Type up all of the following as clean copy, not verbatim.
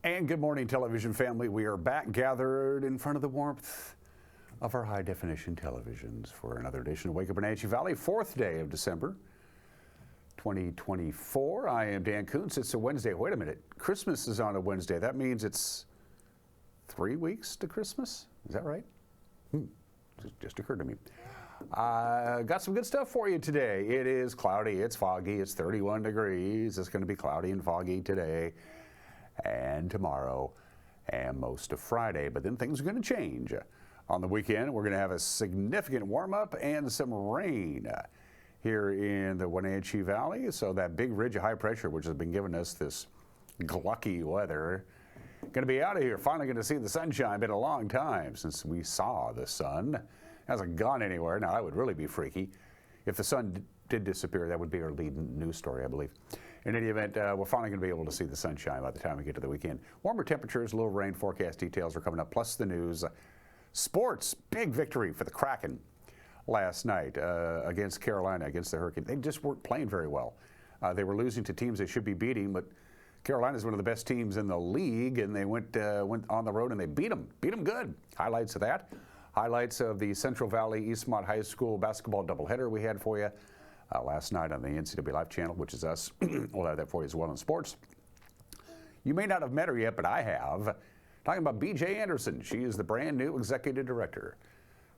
And good morning, television family. We are back gathered in front of the warmth of our high-definition televisions for another edition of Wake Up Wenatchee Valley, 4th day of December, 2024. I am Dan Kuntz. It's a Wednesday. Wait a minute. Christmas is on a Wednesday. That means it's 3 weeks to Christmas? Is that right? Just occurred to me. Got some good stuff for you today. It is cloudy. It's foggy. It's 31 degrees. It's going to be cloudy and foggy today and tomorrow and most of Friday, but then things are going to change. On the weekend, we're going to have a significant warm-up and some rain here in the Wenatchee Valley. So that big ridge of high pressure, which has been giving us this glucky weather, going to be out of here. Finally going to see the sunshine. Been a long time since we saw the sun. Hasn't gone anywhere. Now, that would really be freaky. If the sun did disappear, that would be our lead news story, I believe. In any event, we're finally going to be able to see the sunshine by the time we get to the weekend. Warmer temperatures, a little rain forecast details are coming up, plus the news. Sports, big victory for the Kraken last night against Carolina, against the Hurricanes. They just weren't playing very well. They were losing to teams they should be beating, but Carolina is one of the best teams in the league, and they went on the road and they beat them good. Highlights of that. Highlights of the Central Valley Eastmont High School basketball doubleheader we had for you last night on the NCWLIFE channel, which is us. We'll have that for you as well in sports. You may not have met her yet, but I have. Talking about B.J. Anderson. She is the brand new executive director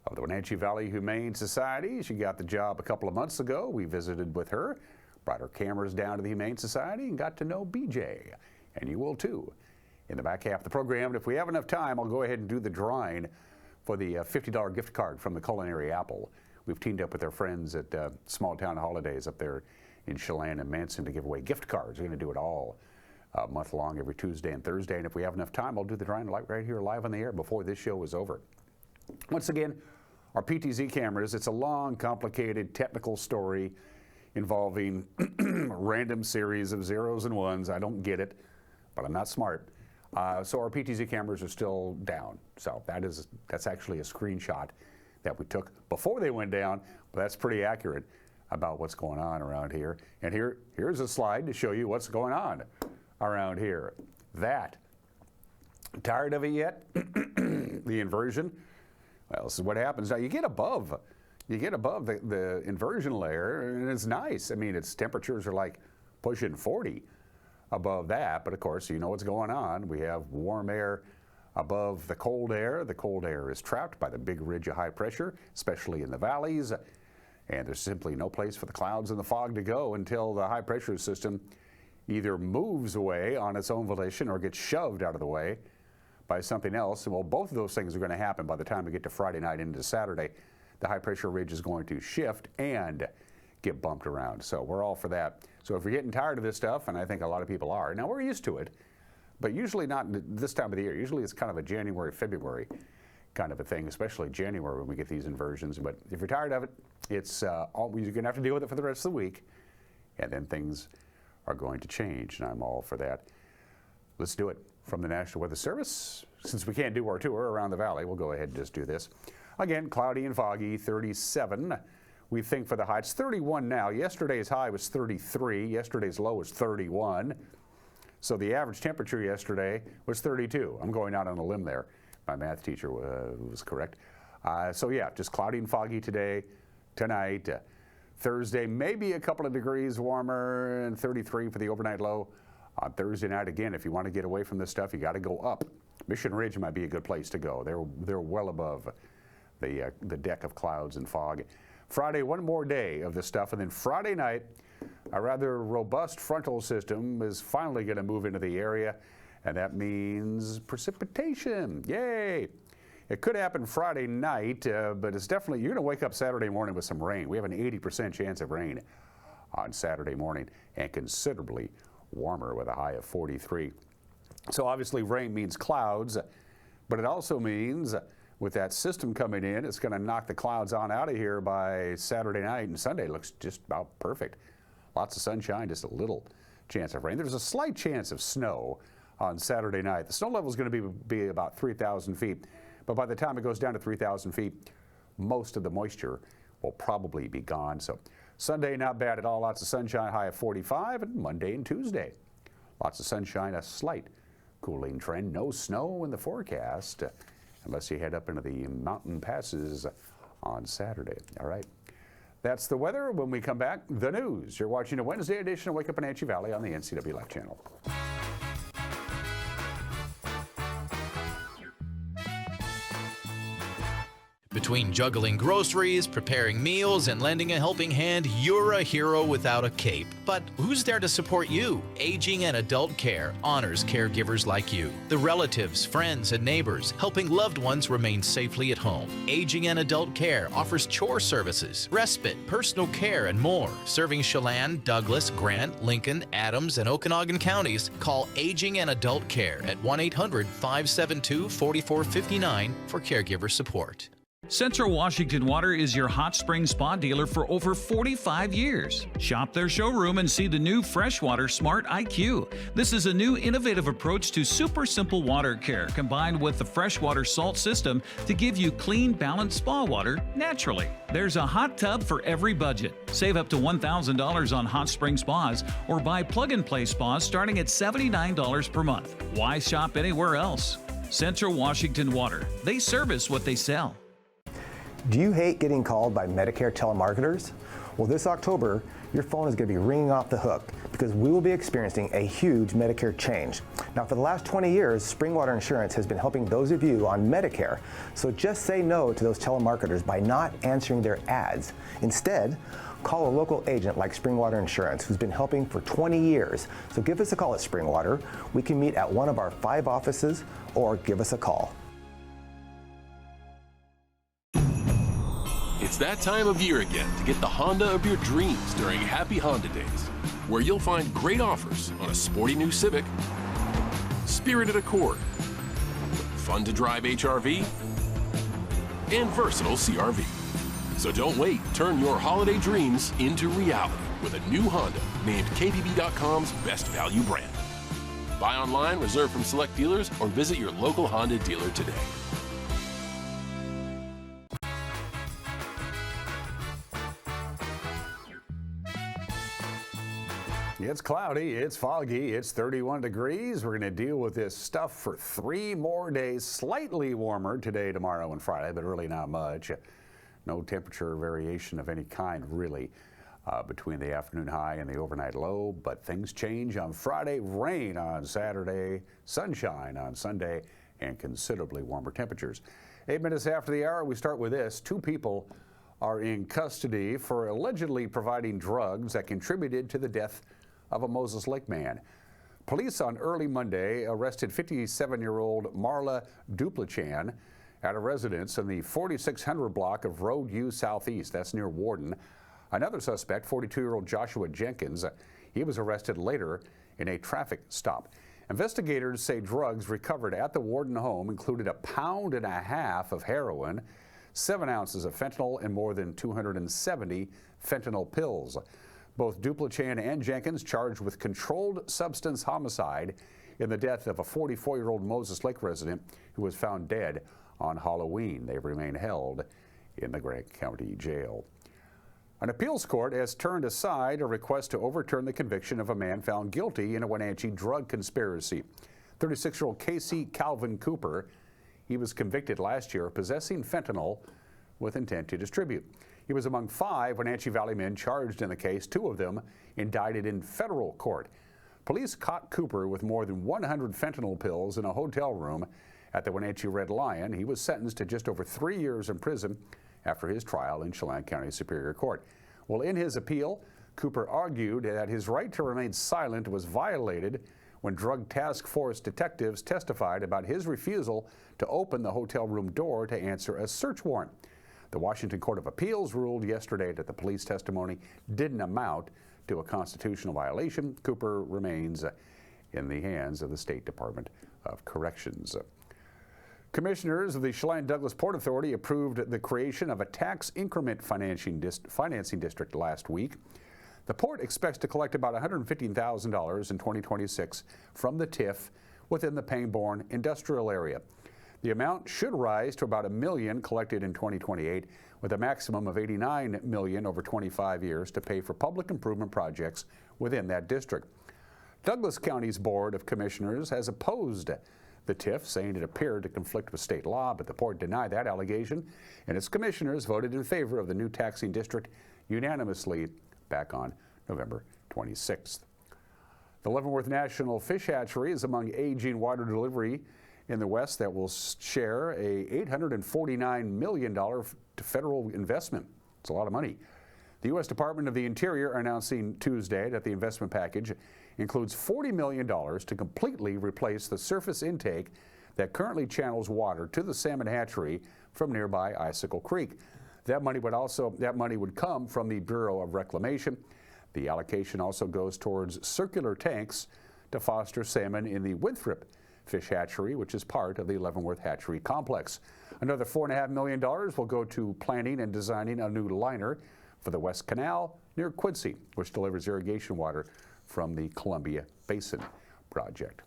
of the Wenatchee Valley Humane Society. She got the job a couple of months ago. We visited with her, brought her cameras down to the Humane Society, and got to know B.J. And you will too in the back half of the program. And if we have enough time, I'll go ahead and do the drawing for the $50 gift card from the Culinary Apple. We've teamed up with our friends at Small Town Holidays up there in Chelan and Manson to give away gift cards. We're going to do it all month long, every Tuesday and Thursday. And if we have enough time, I'll do the drawing right here live on the air before this show is over. Once again, our PTZ cameras, it's a long, complicated, technical story involving random series of zeros and ones. I don't get it, but I'm not smart. So our PTZ cameras are still down. So that's actually a screenshot that we took before they went down, but that's pretty accurate about what's going on around here. And here's a slide to show you what's going on around here. Tired of it yet? The inversion? Well, this is what happens. Now you get above the inversion layer, and it's nice. I mean, its temperatures are like pushing 40 above that, but of course, you know what's going on. We have warm air above the cold air. The cold air is trapped by the big ridge of high pressure, especially in the valleys, and there's simply no place for the clouds and the fog to go until the high pressure system either moves away on its own volition or gets shoved out of the way by something else. And well, both of those things are going to happen by the time we get to Friday night into Saturday. The high pressure ridge is going to shift and get bumped around. So we're all for that. So if you're getting tired of this stuff, and I think a lot of people are, now we're used to it, but usually not this time of the year. Usually it's kind of a January, February kind of a thing, especially January when we get these inversions. But if you're tired of it, it's you're going to have to deal with it for the rest of the week, and then things are going to change, and I'm all for that. Let's do it from the National Weather Service. Since we can't do our tour around the valley, we'll go ahead and just do this. Again, cloudy and foggy, 37. We think for the high, it's 31 now. Yesterday's high was 33. Yesterday's low was 31. So the average temperature yesterday was 32. I'm going out on a limb there. My math teacher was correct. So yeah, just cloudy and foggy today, tonight. Thursday, maybe a couple of degrees warmer, and 33 for the overnight low. On Thursday night, again, if you want to get away from this stuff, you got to go up. Mission Ridge might be a good place to go. They're well above the deck of clouds and fog. Friday, one more day of this stuff, and then Friday night, a rather robust frontal system is finally going to move into the area, and that means precipitation. Yay! It could happen Friday night, but it's definitely, you're going to wake up Saturday morning with some rain. We have an 80% chance of rain on Saturday morning, and considerably warmer with a high of 43. So obviously rain means clouds, but it also means with that system coming in, it's going to knock the clouds on out of here by Saturday night, and Sunday looks just about perfect. Lots of sunshine, just a little chance of rain. There's a slight chance of snow on Saturday night. The snow level is going to be about 3,000 feet, but by the time it goes down to 3,000 feet, most of the moisture will probably be gone. So Sunday, not bad at all. Lots of sunshine, high of 45, and Monday and Tuesday, lots of sunshine, a slight cooling trend. No snow in the forecast unless you head up into the mountain passes on Saturday. All right. That's the weather. When we come back, the news. You're watching a Wednesday edition of Wake Up Wenatchee Valley on the NCWLIFE channel. Between juggling groceries, preparing meals, and lending a helping hand, you're a hero without a cape. But who's there to support you? Aging and Adult Care honors caregivers like you, the relatives, friends, and neighbors, helping loved ones remain safely at home. Aging and Adult Care offers chore services, respite, personal care, and more. Serving Chelan, Douglas, Grant, Lincoln, Adams, and Okanagan counties, call Aging and Adult Care at 1-800-572-4459 for caregiver support. Central Washington Water is your hot spring spa dealer for over 45 years. Shop their showroom and see the new Freshwater Smart IQ. This is a new innovative approach to super simple water care combined with the freshwater salt system to give you clean, balanced spa water naturally. There's a hot tub for every budget. Save up to $1,000 on hot spring spas or buy plug-and-play spas starting at $79 per month. Why shop anywhere else? Central Washington Water. They service what they sell. Do you hate getting called by Medicare telemarketers? Well, this October, your phone is going to be ringing off the hook because we will be experiencing a huge Medicare change. Now, for the last 20 years, Springwater Insurance has been helping those of you on Medicare. So just say no to those telemarketers by not answering their ads. Instead, call a local agent like Springwater Insurance who's been helping for 20 years. So give us a call at Springwater. We can meet at one of our 5 offices or give us a call. It's that time of year again to get the Honda of your dreams during Happy Honda Days, where you'll find great offers on a sporty new Civic, spirited Accord, fun-to-drive HRV, and versatile CRV. So don't wait. Turn your holiday dreams into reality with a new Honda named KBB.com's best value brand. Buy online, reserve from select dealers, or visit your local Honda dealer today. It's cloudy, it's foggy, it's 31 degrees. We're going to deal with this stuff for 3 more days. Slightly warmer today, tomorrow, and Friday, but really not much. No temperature variation of any kind, really, between the afternoon high and the overnight low. But things change on Friday. Rain on Saturday, sunshine on Sunday, and considerably warmer temperatures. 8 minutes after the hour, we start with this. 2 people are in custody for allegedly providing drugs that contributed to the death of a Moses Lake man. Police on early Monday arrested 57-year-old Marla Duplichan at a residence in the 4600 block of Road U Southeast. That's near Warden. Another suspect, 42-year-old Joshua Jenkins, he was arrested later in a traffic stop. Investigators say drugs recovered at the Warden home included 1.5 pounds of heroin, 7 ounces of fentanyl, and more than 270 fentanyl pills. Both Duplichan and Jenkins charged with controlled substance homicide in the death of a 44-year-old Moses Lake resident who was found dead on Halloween. They remain held in the Grant County Jail. An appeals court has turned aside a request to overturn the conviction of a man found guilty in a Wenatchee drug conspiracy. 36-year-old Casey Calvin Cooper, he was convicted last year of possessing fentanyl with intent to distribute. He was among 5 Wenatchee Valley men charged in the case, 2 of them indicted in federal court. Police caught Cooper with more than 100 fentanyl pills in a hotel room at the Wenatchee Red Lion. He was sentenced to just over 3 years in prison after his trial in Chelan County Superior Court. Well, in his appeal, Cooper argued that his right to remain silent was violated when Drug Task Force detectives testified about his refusal to open the hotel room door to answer a search warrant. The Washington Court of Appeals ruled yesterday that the police testimony didn't amount to a constitutional violation. Cooper remains in the hands of the State Department of Corrections. Commissioners of the Chelan-Douglas Port Authority approved the creation of a tax increment financing district last week. The port expects to collect about $115,000 in 2026 from the TIF within the Pangbourne industrial area. The amount should rise to about $1 million collected in 2028, with a maximum of $89 million over 25 years to pay for public improvement projects within that district. Douglas County's Board of Commissioners has opposed the TIF, saying it appeared to conflict with state law, but the board denied that allegation, and its commissioners voted in favor of the new taxing district unanimously back on November 26th. The Leavenworth National Fish Hatchery is among aging water delivery in the West that will share a $849 million federal investment. It's a lot of money. The U.S. Department of the Interior announcing Tuesday that the investment package includes $40 million to completely replace the surface intake that currently channels water to the salmon hatchery from nearby Icicle Creek. That money would come from the Bureau of Reclamation. The allocation also goes towards circular tanks to foster salmon in the Winthrop Fish Hatchery, which is part of the Leavenworth Hatchery Complex. Another $4.5 million will go to planning and designing a new liner for the West Canal near Quincy, which delivers irrigation water from the Columbia Basin project.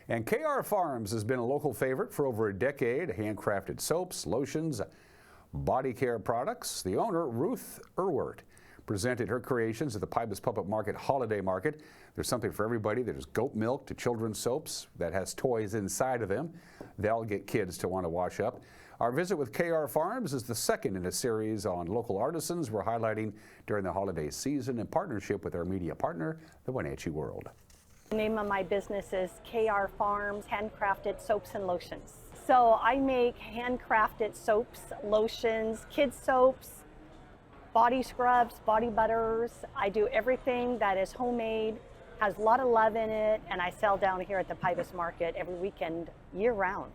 And KR Farms has been a local favorite for over a decade. Handcrafted soaps, lotions, body care products. The owner, Ruth Erwert, presented her creations at the Pybus Public Market Holiday Market. There's something for everybody. There's goat milk to children's soaps that has toys inside of them. They'll get kids to want to wash up. Our visit with KR Farms is the second in a series on local artisans we're highlighting during the holiday season in partnership with our media partner, the Wenatchee World. The name of my business is KR Farms Handcrafted Soaps and Lotions. So I make handcrafted soaps, lotions, kids soaps, body scrubs, body butters. I do everything that is homemade, has a lot of love in it, and I sell down here at the Pybus Market every weekend, year round.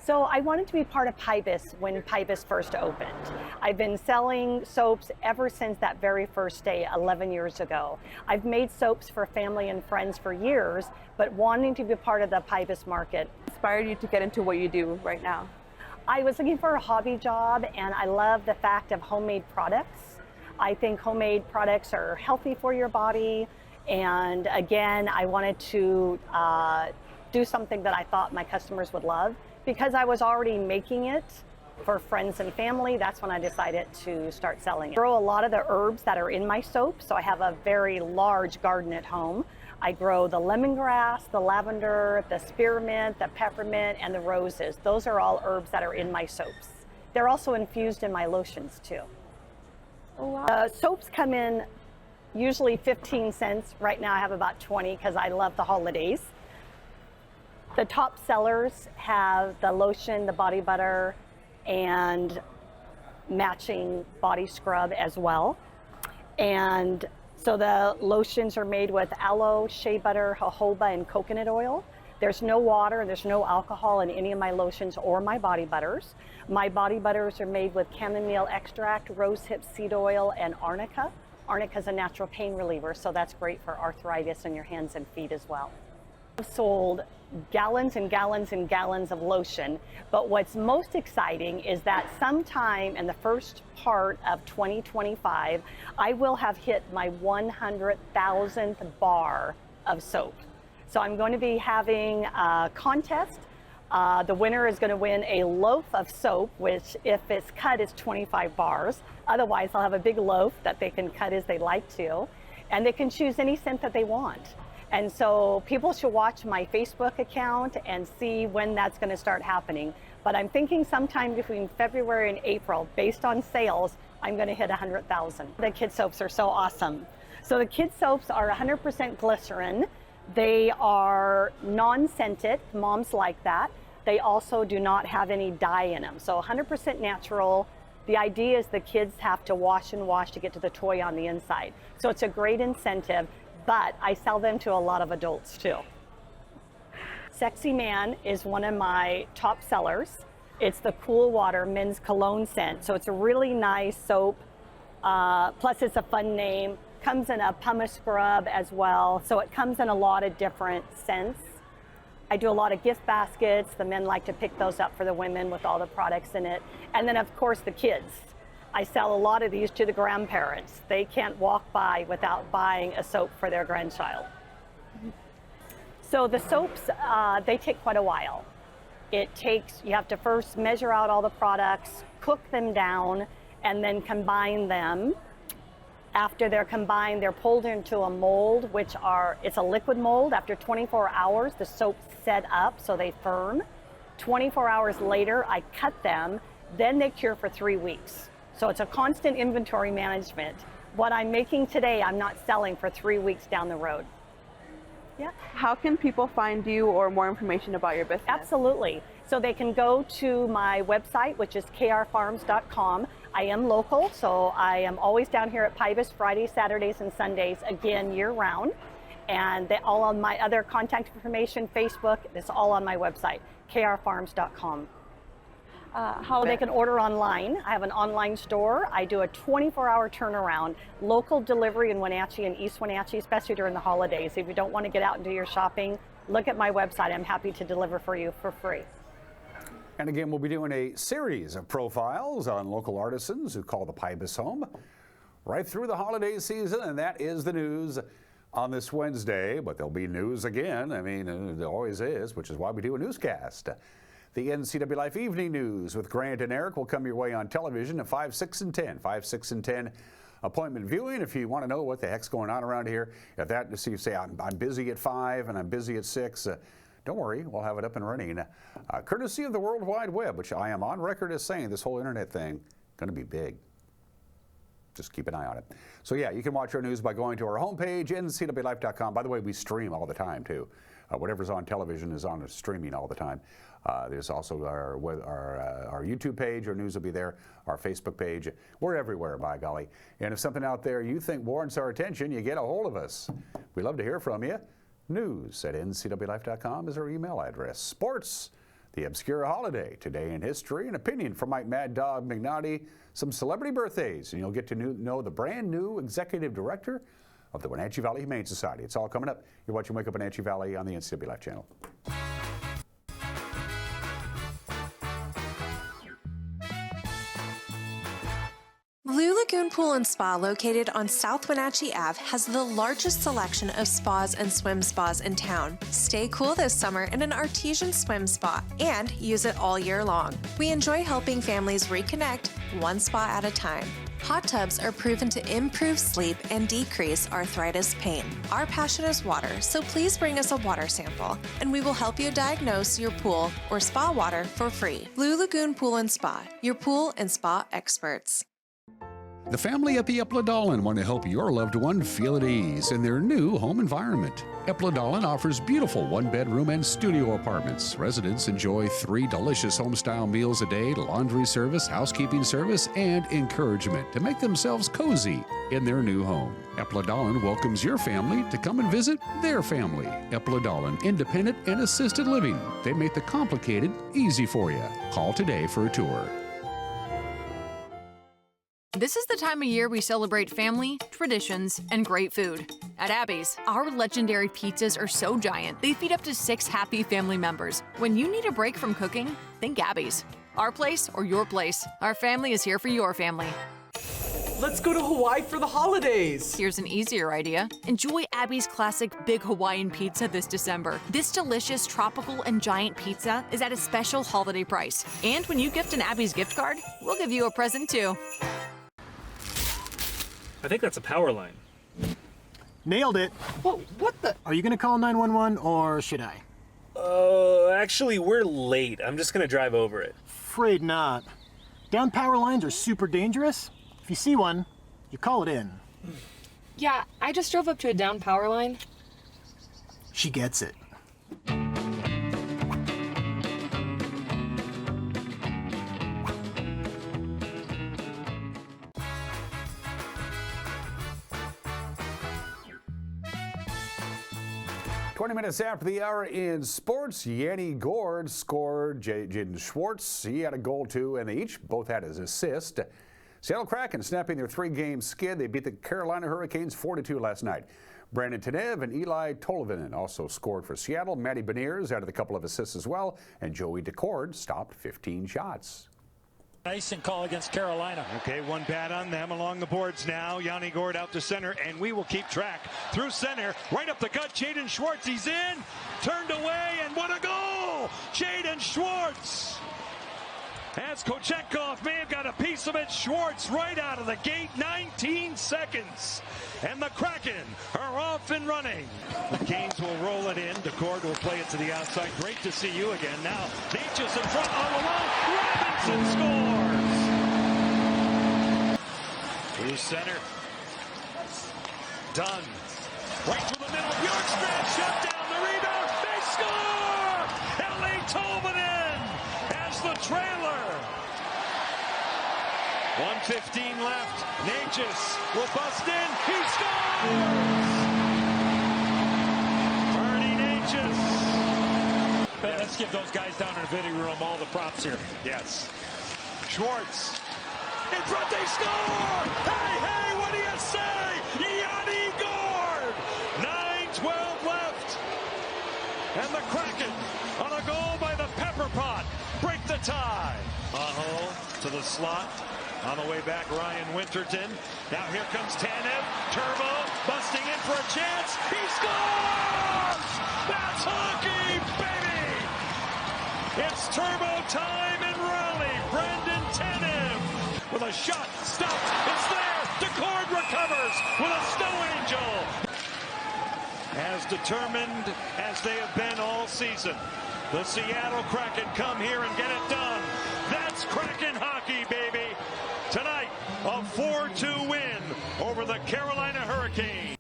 So I wanted to be part of Pybus when Pybus first opened. I've been selling soaps ever since that very first day, 11 years ago. I've made soaps for family and friends for years, but wanting to be part of the Pybus Market inspired you to get into what you do right now? I was looking for a hobby job, and I love the fact of homemade products. I think homemade products are healthy for your body, and again, I wanted to do something that I thought my customers would love. Because I was already making it for friends and family, that's when I decided to start selling it. I grow a lot of the herbs that are in my soap, so I have a very large garden at home. I grow the lemongrass, the lavender, the spearmint, the peppermint, and the roses. Those are all herbs that are in my soaps. They're also infused in my lotions too. Oh, wow. Soaps come in usually 15 cents. Right now I have about 20 because I love the holidays. The top sellers have the lotion, the body butter, and matching body scrub as well. And so the lotions are made with aloe, shea butter, jojoba, and coconut oil. There's no water, there's no alcohol in any of my lotions or my body butters. My body butters are made with chamomile extract, rosehip seed oil, and arnica. Arnica is a natural pain reliever, so that's great for arthritis in your hands and feet as well. I've sold gallons and gallons and gallons of lotion, but what's most exciting is that sometime in the first part of 2025, I will have hit my 100,000th bar of soap. So I'm going to be having a contest. The winner is going to win a loaf of soap, which if it's cut is 25 bars. Otherwise, I'll have a big loaf that they can cut as they like to, and they can choose any scent that they want. And so people should watch my Facebook account and see when that's going to start happening. But I'm thinking sometime between February and April, based on sales, I'm going to hit 100,000. The kid soaps are so awesome. So the kid soaps are 100% glycerin. They are non-scented. Moms like that. They also do not have any dye in them. So 100% natural. The idea is the kids have to wash and wash to get to the toy on the inside. So it's a great incentive. But I sell them to a lot of adults too. Sexy Man is one of my top sellers. It's the Cool Water men's cologne scent. So it's a really nice soap. Plus it's a fun name. Comes in a pumice scrub as well. So it comes in a lot of different scents. I do a lot of gift baskets. The men like to pick those up for the women with all the products in it. And then of course the kids. I sell a lot of these to the grandparents. They can't walk by without buying a soap for their grandchild. So the soaps, they take quite a while. You have to first measure out all the products, cook them down, and then combine them. After they're combined, they're pulled into a mold, it's a liquid mold. After 24 hours, the soap's set up so they firm. 24 hours later, I cut them, then they cure for 3 weeks. So it's a constant inventory management. What I'm making today, I'm not selling for 3 weeks down the road. Yeah. How can people find you or more information about your business? Absolutely. So they can go to my website, which is krfarms.com. I am local, so I am always down here at Pybus Fridays, Saturdays, and Sundays, again, year-round. And all of my other contact information, Facebook, it's all on my website, krfarms.com. They can order online. I have an online store. I do a 24-hour turnaround, local delivery in Wenatchee and East Wenatchee, especially during the holidays. If you don't want to get out and do your shopping, look at my website. I'm happy to deliver for you for free. And again, we'll be doing a series of profiles on local artisans who call the Pybus home right through the holiday season, and that is the news on this Wednesday. But there'll be news again. I mean, there always is, which is why we do a newscast. The NCWLIFE Evening News with Grant and Eric will come your way on television at 5, 6, and 10. 5, 6, and 10 appointment viewing. If you want to know what the heck's going on around here, so you say, I'm busy at 5 and I'm busy at 6, don't worry, we'll have it up and running. Courtesy of the World Wide Web, which I am on record as saying this whole internet thing going to be big. Just keep an eye on it. So yeah, you can watch our news by going to our homepage, ncwlife.com. By the way, we stream all the time too. Whatever's on television is on streaming all the time. There's also our YouTube page. Our news will be there. Our Facebook page. We're everywhere, by golly. And if something out there you think warrants our attention, you get a hold of us. We love to hear from you. News@ncwlife.com is our email address. Sports, the obscure holiday, today in history, an opinion from Mike Mad Dog McNaughty, some celebrity birthdays, and you'll get to know the brand new executive director of the Wenatchee Valley Humane Society. It's all coming up. You're watching Wake Up Wenatchee Valley on the NCWLIFE channel. Blue Lagoon Pool and Spa, located on South Wenatchee Ave, has the largest selection of spas and swim spas in town. Stay cool this summer in an artesian swim spa and use it all year long. We enjoy helping families reconnect one spa at a time. Hot tubs are proven to improve sleep and decrease arthritis pain. Our passion is water, so please bring us a water sample, and we will help you diagnose your pool or spa water for free. Blue Lagoon Pool and Spa, your pool and spa experts. The family at the Eplodolin want to help your loved one feel at ease in their new home environment. Eplodolin offers beautiful one-bedroom and studio apartments. Residents enjoy 3 delicious home-style meals a day, laundry service, housekeeping service, and encouragement to make themselves cozy in their new home. Eplodolin welcomes your family to come and visit their family. Eplodolin, independent and assisted living. They make the complicated easy for you. Call today for a tour. This is the time of year we celebrate family, traditions, and great food. At Abby's, our legendary pizzas are so giant, they feed up to 6 happy family members. When you need a break from cooking, think Abby's. Our place or your place, our family is here for your family. Let's go to Hawaii for the holidays! Here's an easier idea. Enjoy Abby's classic Big Hawaiian Pizza this December. This delicious tropical and giant pizza is at a special holiday price. And when you gift an Abby's gift card, we'll give you a present too. I think that's a power line. Nailed it. What the? Are you gonna call 911 or should I? Actually, we're late. I'm just gonna drive over it. Afraid not. Down power lines are super dangerous. If you see one, you call it in. Yeah, I just drove up to a down power line. She gets it. 20 minutes after the hour in sports, Yanni Gord scored. Jaden Schwartz, he had a goal too, and they both had his assist. Seattle Kraken snapping their 3-game skid. They beat the Carolina Hurricanes 4-2 last night. Brandon Tanev and Eli Tolvanen also scored for Seattle. Matty Beniers added a couple of assists as well, and Joey Decord stopped 15 shots. Icing call against Carolina. Okay, one bad on them along the boards now. Yanni Gord out to center, and we will keep track. Through center, right up the gut, Jaden Schwartz, he's in, turned away, and what a goal! Jaden Schwartz! As Kochenkov may have got a piece of it, Schwartz right out of the gate, 19 seconds. And the Kraken are off and running. The Canes will roll it in. DeCord will play it to the outside. Great to see you again. Now, Natchez in front all alone. Robinson scores! Through center. Dunn. Right through the middle. Bjorkstrand shut down the rebound. They score! L.A. Tolvanen as the trailer. 1:15 left. Natchez will bust in. He scores! Bernie Natchez. Let's give those guys down in the video room all the props here. Yes. Schwartz. In front, they score! Hey, hey, what do you say? Yanni Gord! 9:12 left. And the Kraken on a goal by the Pepper Pot break the tie. Aho to the slot. On the way back, Ryan Winterton. Now here comes Tanev. Turbo busting in for a chance. He scores! That's hockey, baby! It's Turbo time in Raleigh. Brendan Tanev with a shot. Stopped. It's there. DeCord recovers with a snow angel. As determined as they have been all season, the Seattle Kraken come here and get it done. That's Kraken hockey, baby. Tonight, a 4-2 win over the Carolina Hurricanes.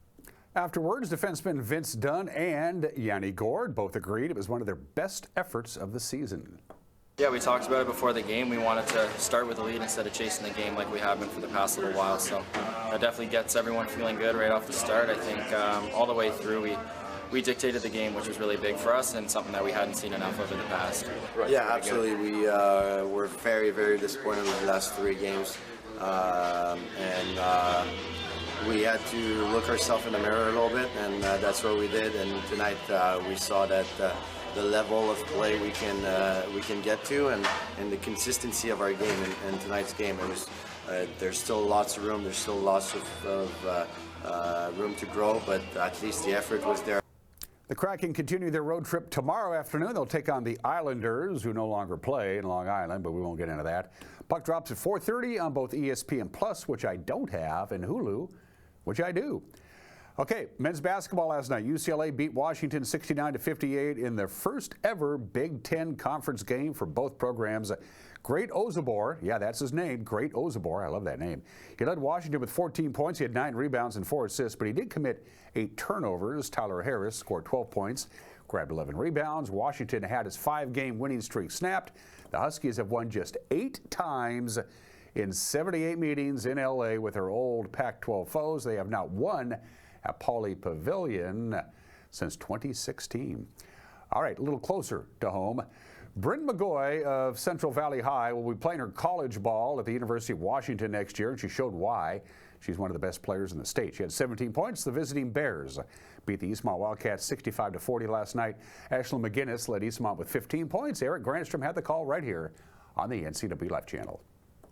Afterwards, defenseman Vince Dunn and Yanni Gord both agreed it was one of their best efforts of the season. Yeah, we talked about it before the game. We wanted to start with the lead instead of chasing the game like we have been for the past little while. So that definitely gets everyone feeling good right off the start. I think all the way through we dictated the game, which was really big for us and something that we hadn't seen enough of in the past. Yeah, absolutely. We were very, very disappointed with the last 3 games. We had to look ourselves in the mirror a little bit, and that's what we did. And tonight we saw that the level of play we can get to, and the consistency of our game in tonight's game. It was there's still lots of room. There's still lots of room to grow, but at least the effort was there. The Kraken continue their road trip tomorrow afternoon. They'll take on the Islanders, who no longer play in Long Island, but we won't get into that. Puck drops at 4:30 on both ESPN Plus, which I don't have, and Hulu, which I do. Okay, men's basketball last night. UCLA beat Washington 69-58 in their first ever Big Ten conference game for both programs. Great Ozabor, yeah, that's his name, Great Ozabor, I love that name. He led Washington with 14 points. He had 9 rebounds and 4 assists, but he did commit 8 turnovers. Tyler Harris scored 12 points, grabbed 11 rebounds. Washington had his 5-game winning streak snapped. The Huskies have won just 8 times in 78 meetings in LA with their old Pac-12 foes. They have not won at Pauley Pavilion since 2016. All right, a little closer to home. Bryn McGoy of Central Valley High will be playing her college ball at the University of Washington next year, and she showed why. She's one of the best players in the state. She had 17 points. The visiting Bears beat the Eastmont Wildcats 65-40 last night. Ashlyn McGinnis led Eastmont with 15 points. Eric Granstrom had the call right here on the NCWLIFE channel.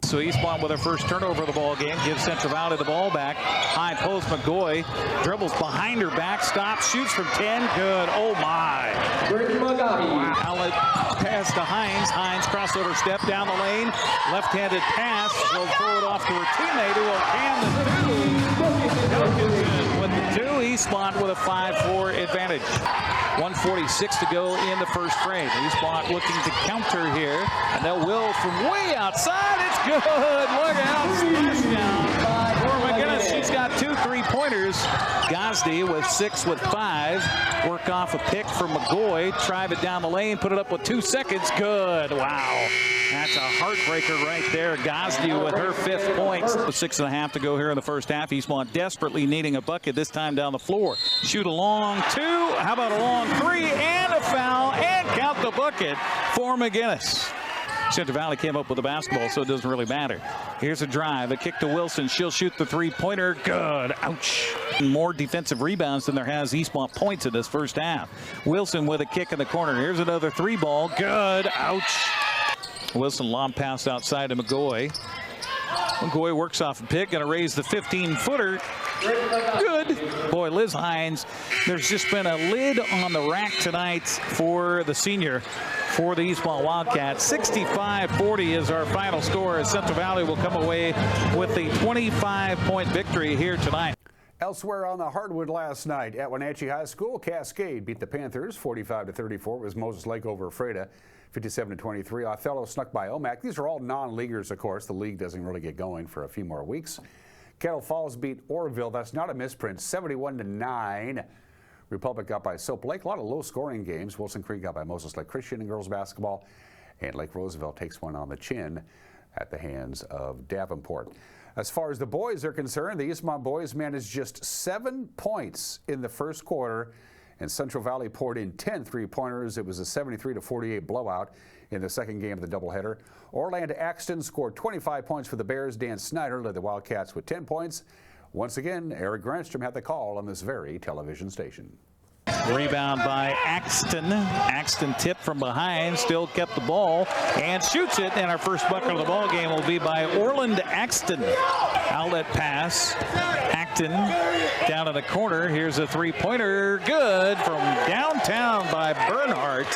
So Eastmont with their first turnover of the ball game gives Central Valley the ball back. High post, McGoy dribbles behind her back, stops, shoots from 10. Good. Oh my. Wow. Outlet pass to Hines. Hines crossover step down the lane. Left-handed pass. Will throw it off to her teammate who will can the 2. With the 2, Eastmont with a 5-4 advantage. 1:46 to go in the first frame. Eastmont looking to counter here, and they'll will from way outside. It's good. Look out. Smash down for McGinnis. She's got 2 3-pointers. Gosney with 6 with 5. Work off a pick from McGoy. Drive it down the lane. Put it up with 2 seconds. Good. Wow. That's a heartbreaker right there. Gosney with her 5th point. 6.5 to go here in the first half. Eastmont desperately needing a bucket, this time down the floor. Shoot a long 2. How about a long 3 and a foul, and count the bucket for McGinnis. Central Valley came up with the basketball, so it doesn't really matter. Here's a drive, a kick to Wilson. She'll shoot the 3-pointer. Good. Ouch. More defensive rebounds than there has Eastmont points in this first half. Wilson with a kick in the corner. Here's another 3-ball. Good. Ouch. Wilson long pass outside to McGoy. McGoy works off a pick, going to raise the 15-footer. Good. Boy, Liz Hines, there's just been a lid on the rack tonight for the senior for the Eastmont Wildcats. 65-40 is our final score as Central Valley will come away with the 25-point victory here tonight. Elsewhere on the hardwood last night at Wenatchee High School, Cascade beat the Panthers 45-34. It was Moses Lake over Ephrata 57-23. Othello snuck by OMAC. These are all non-leaguers, of course. The league doesn't really get going for a few more weeks. Kettle Falls beat Orville. That's not a misprint, 71-9. Republic got by Soap Lake. A lot of low-scoring games. Wilson Creek got by Moses Lake Christian in girls basketball. And Lake Roosevelt takes one on the chin at the hands of Davenport. As far as the boys are concerned, the Eastmont boys managed just 7 points in the first quarter, and Central Valley poured in 10 three-pointers. It was a 73-48 blowout in the second game of the doubleheader. Orlando Axton scored 25 points for the Bears. Dan Snyder led the Wildcats with 10 points. Once again, Eric Granstrom had the call on this very television station. Rebound by Axton. Axton tipped from behind, still kept the ball and shoots it. And our first bucket of the ball game will be by Orland Axton. Outlet pass. Acton down in the corner. Here's a three-pointer. Good from downtown by Bernhardt.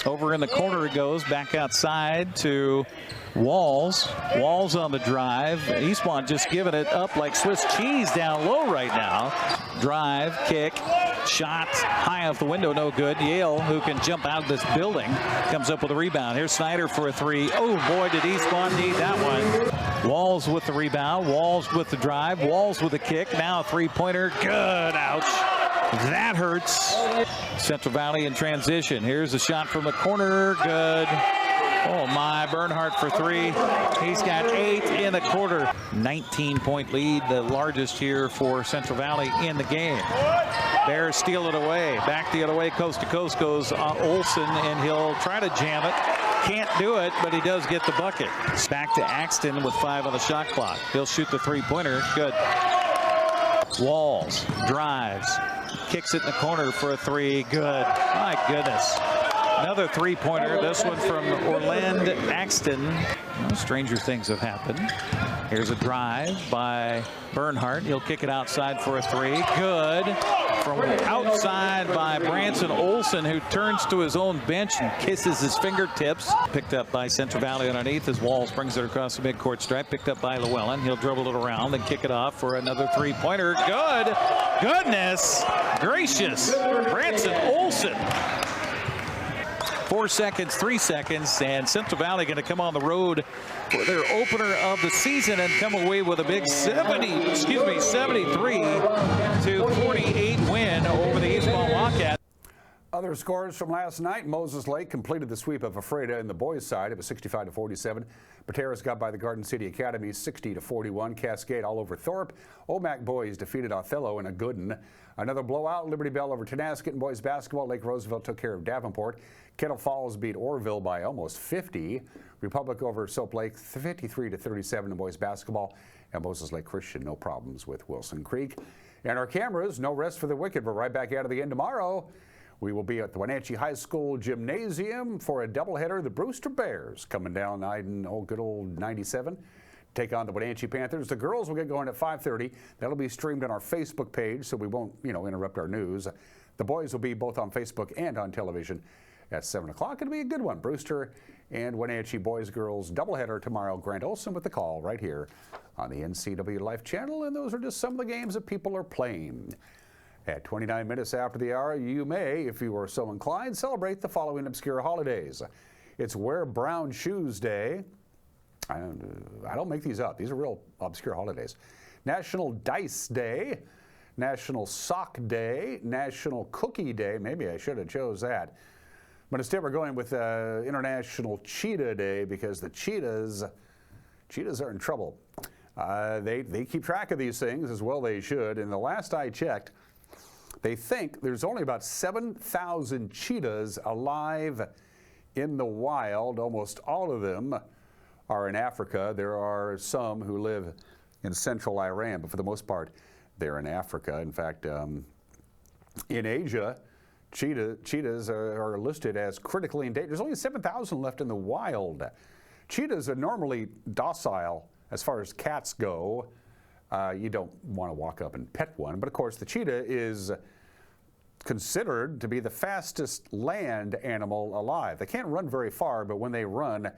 Over in the corner it goes. Back outside to Walls. Walls on the drive. Eastmont just giving it up like Swiss cheese down low right now. Drive, kick, shot high off the window, no good. Yale, who can jump out of this building, comes up with a rebound. Here's Snyder for a three. Oh boy, did Eastmont need that one. Walls with the rebound. Walls with the drive. Walls with the kick. Now a three-pointer. Good. Ouch. That hurts. Central Valley in transition. Here's a shot from the corner. Good. Oh my, Bernhardt for three. He's got 8 in the quarter. 19-point lead, the largest here for Central Valley in the game. Bears steal it away. Back the other way, coast to coast goes Olson, and he'll try to jam it. Can't do it, but he does get the bucket. Back to Axton with 5 on the shot clock. He'll shoot the three-pointer. Good. Walls drives. Kicks it in the corner for a three. Good. My goodness. Another three-pointer, this one from Orland Axton. Well, stranger things have happened. Here's a drive by Bernhardt. He'll kick it outside for a three. Good. From outside by Branson Olson, who turns to his own bench and kisses his fingertips. Picked up by Central Valley underneath as Walls brings it across the midcourt stripe. Picked up by Llewellyn. He'll dribble it around and kick it off for another three-pointer. Good. Goodness gracious. Branson Olson. 4 seconds, 3 seconds, and Central Valley going to come on the road for their opener of the season and come away with a big 73-48 win over the Eastmont Wildcats. Other scores from last night: Moses Lake completed the sweep of Ephrata in the boys' side. It was 65-47. Pateras got by the Garden City Academy 60-41. Cascade all over Thorpe. OMAC boys defeated Othello in a good one. Another blowout: Liberty Bell over Tenasket in boys basketball. Lake Roosevelt took care of Davenport. Kettle Falls beat Orville by almost 50. Republic over Soap Lake 53-37 in boys basketball. And Moses Lake Christian, no problems with Wilson Creek. And our cameras, no rest for the wicked. We're right back out of the end tomorrow. We will be at the Wenatchee High School Gymnasium for a doubleheader. The Brewster Bears coming down good old 97. Take on the Wenatchee Panthers. The girls will get going at 5:30. That'll be streamed on our Facebook page, so we won't, interrupt our news. The boys will be both on Facebook and on television at 7 o'clock. It'll be a good one. Brewster and Wenatchee boys-girls doubleheader tomorrow. Grant Olson with the call right here on the NCWLIFE channel. And those are just some of the games that people are playing. At 29 minutes after the hour, you may, if you are so inclined, celebrate the following obscure holidays. It's Wear Brown Shoes Day. I don't make these up. These are real obscure holidays. National Dice Day. National Sock Day. National Cookie Day. Maybe I should have chose that. But instead we're going with International Cheetah Day because the cheetahs are in trouble. They keep track of these things as well they should. And the last I checked, they think there's only about 7,000 cheetahs alive in the wild. Almost all of them are in Africa. There are some who live in central Iran, but for the most part, they're in Africa. In fact, in Asia, cheetahs are listed as critically endangered. There's only 7,000 left in the wild. Cheetahs are normally docile as far as cats go. You don't want to walk up and pet one, but of course the cheetah is considered to be the fastest land animal alive. They can't run very far, but when they run,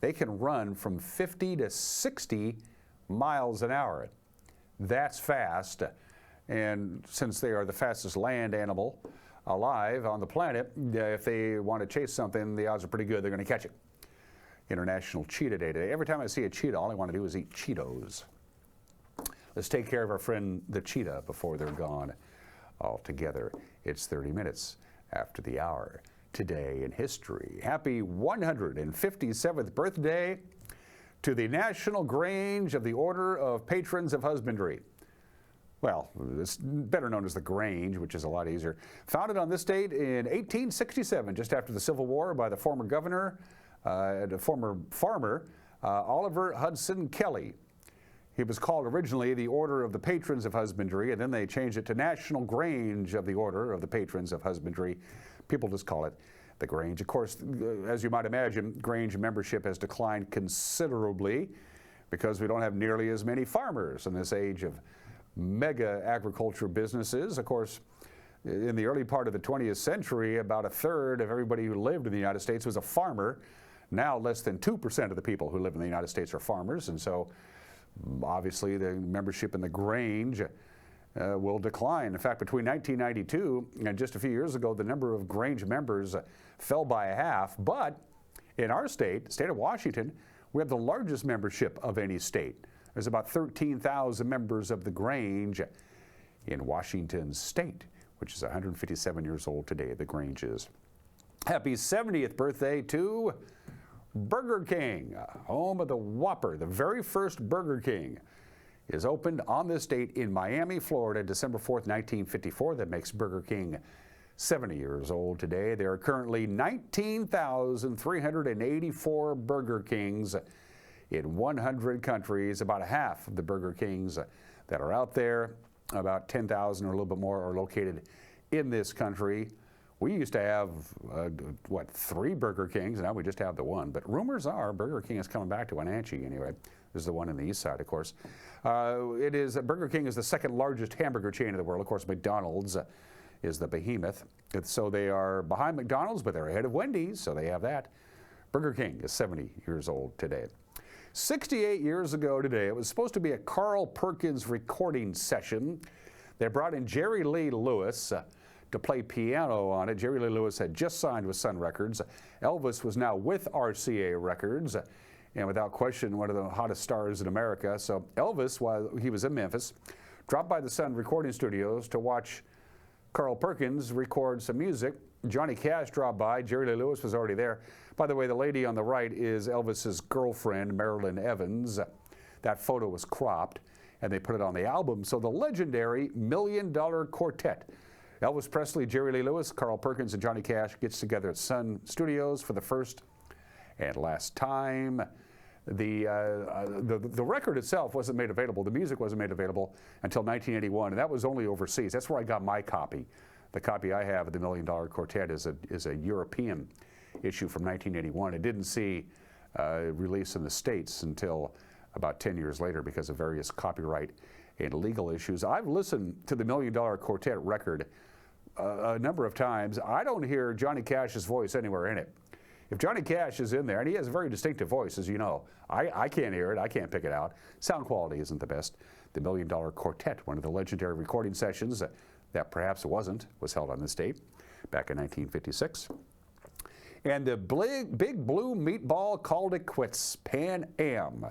they can run from 50 to 60 miles an hour. That's fast. And since they are the fastest land animal alive on the planet, if they want to chase something, the odds are pretty good they're going to catch it. International Cheetah Day today. Every time I see a cheetah, all I want to do is eat Cheetos. Let's take care of our friend the cheetah before they're gone altogether. It's 30 minutes after the hour. Today in history. Happy 157th birthday to the National Grange of the Order of Patrons of Husbandry. Well, it's better known as the Grange, which is a lot easier. Founded on this date in 1867, just after the Civil War, by the former governor and a former farmer, Oliver Hudson Kelly. He was called originally the Order of the Patrons of Husbandry, and then they changed it to National Grange of the Order of the Patrons of Husbandry. People just call it the Grange. Of course, as you might imagine, Grange membership has declined considerably because we don't have nearly as many farmers in this age of mega agriculture businesses. Of course, in the early part of the 20th century, about a third of everybody who lived in the United States was a farmer. Now, less than 2% of the people who live in the United States are farmers, and so obviously the membership in the Grange will decline. In fact, between 1992 and just a few years ago, the number of Grange members fell by a half. But in our state, the state of Washington, we have the largest membership of any state. There's about 13,000 members of the Grange in Washington state, which is 157 years old today, the Grange is. Happy 70th birthday to Burger King, home of the Whopper. The very first Burger King is opened on this date in Miami, Florida, December 4th, 1954. That makes Burger King 70 years old today. There are currently 19,384 Burger Kings in 100 countries. About half of the Burger Kings that are out there, about 10,000 or a little bit more, are located in this country. We used to have, 3 Burger Kings, now we just have the one. But rumors are Burger King is coming back to Wenatchee anyway. This is the one in the east side, of course. Burger King is the second largest hamburger chain in the world. Of course, McDonald's is the behemoth. So they are behind McDonald's, but they're ahead of Wendy's, so they have that. Burger King is 70 years old today. 68 years ago today, it was supposed to be a Carl Perkins recording session. They brought in Jerry Lee Lewis to play piano on it. Jerry Lee Lewis had just signed with Sun Records. Elvis was now with RCA Records, and without question, one of the hottest stars in America. So Elvis, while he was in Memphis, dropped by the Sun recording studios to watch Carl Perkins record some music. Johnny Cash dropped by. Jerry Lee Lewis was already there. By the way, the lady on the right is Elvis's girlfriend, Marilyn Evans. That photo was cropped, and they put it on the album. So the legendary $1 Million Quartet, Elvis Presley, Jerry Lee Lewis, Carl Perkins, and Johnny Cash gets together at Sun Studios for the first and last time. The record itself wasn't made available. The music wasn't made available until 1981, and that was only overseas. That's where I got my copy. The copy I have of the $1 Million Quartet is a European issue from 1981. It didn't see release in the States until about 10 years later because of various copyright and legal issues. I've listened to the $1 Million Quartet record a number of times. I don't hear Johnny Cash's voice anywhere in it. If Johnny Cash is in there, and he has a very distinctive voice, as you know, I can't hear it, I can't pick it out. Sound quality isn't the best. The $1 Million Quartet, one of the legendary recording sessions that perhaps wasn't, was held on this date back in 1956. And the big blue meatball called it quits. Pan Am.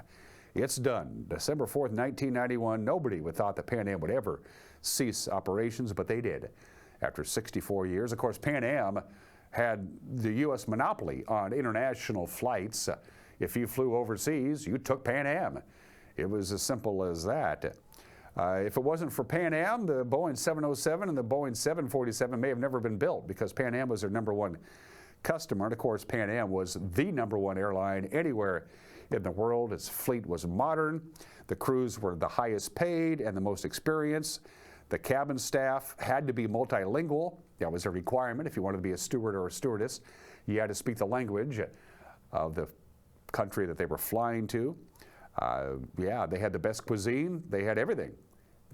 It's done. December 4th, 1991. Nobody would thought that Pan Am would ever cease operations, but they did. After 64 years, of course, Pan Am had the U.S. monopoly on international flights. If you flew overseas, you took Pan Am. It was as simple as that. If it wasn't for Pan Am, the Boeing 707 and the Boeing 747 may have never been built because Pan Am was their #1 customer. And of course, Pan Am was the #1 airline anywhere in the world. Its fleet was modern. The crews were the highest paid and the most experienced. The cabin staff had to be multilingual. That was a requirement. If you wanted to be a steward or a stewardess, you had to speak the language of the country that they were flying to. They had the best cuisine. They had everything.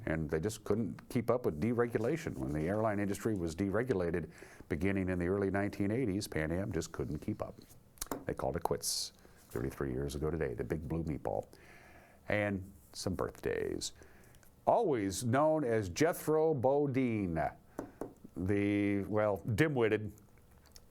and they just couldn't keep up with deregulation. When the airline industry was deregulated beginning in the early 1980s, Pan Am just couldn't keep up. They called it quits 33 years ago today, the big blue meatball. And some birthdays. Always known as Jethro Bodine, the, well, dim-witted